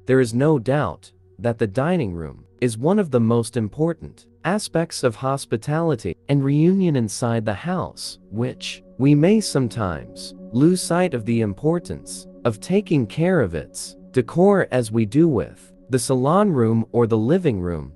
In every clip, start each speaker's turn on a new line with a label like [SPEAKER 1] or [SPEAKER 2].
[SPEAKER 1] There is no doubt that the dining room is one of the most important aspects of hospitality and reunion inside the house, which we may sometimes lose sight of the importance of taking care of its decor as we do with the salon room or the living room.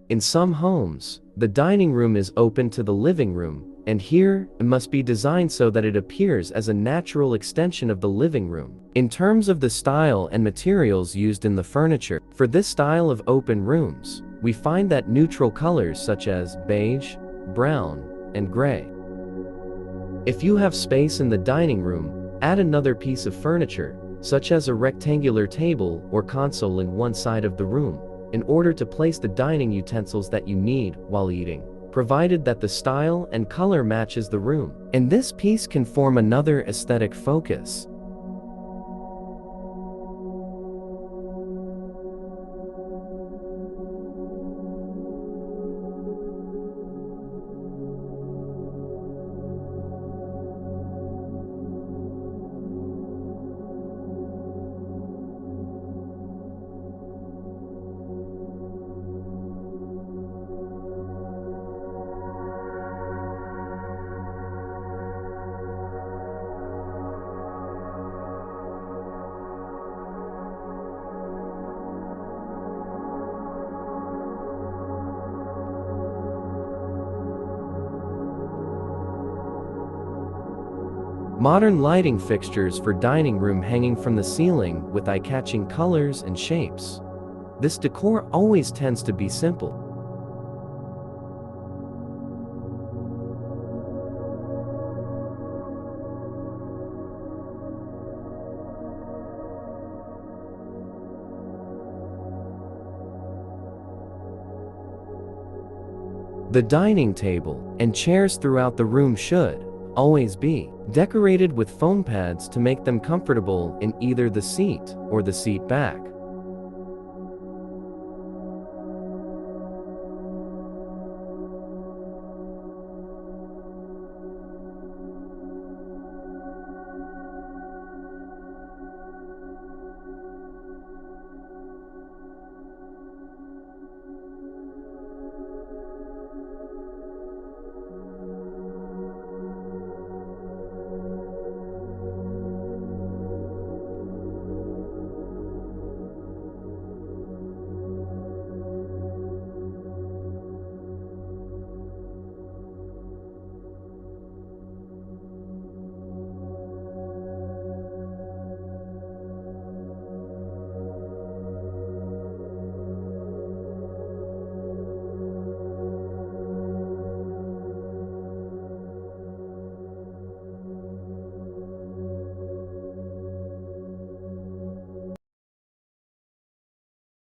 [SPEAKER 1] In some homes, the dining room is open to the living room, and here it must be designed so that it appears as a natural extension of the living room. In terms of the style and materials used in the furniture, for this style of open rooms, we find that neutral colors such as beige, brown, and gray. If you have space in the dining room, add another piece of furniture, such as a rectangular table or console in one side of the room, in order to place the dining utensils that you need while eating, provided that the style and color matches the room. And this piece can form another aesthetic focus. Modern lighting fixtures for dining room hanging from the ceiling with eye-catching colors and shapes. This decor always tends to be simple. The dining table and chairs throughout the room should always be decorated with foam pads to make them comfortable in either the seat or the seat back.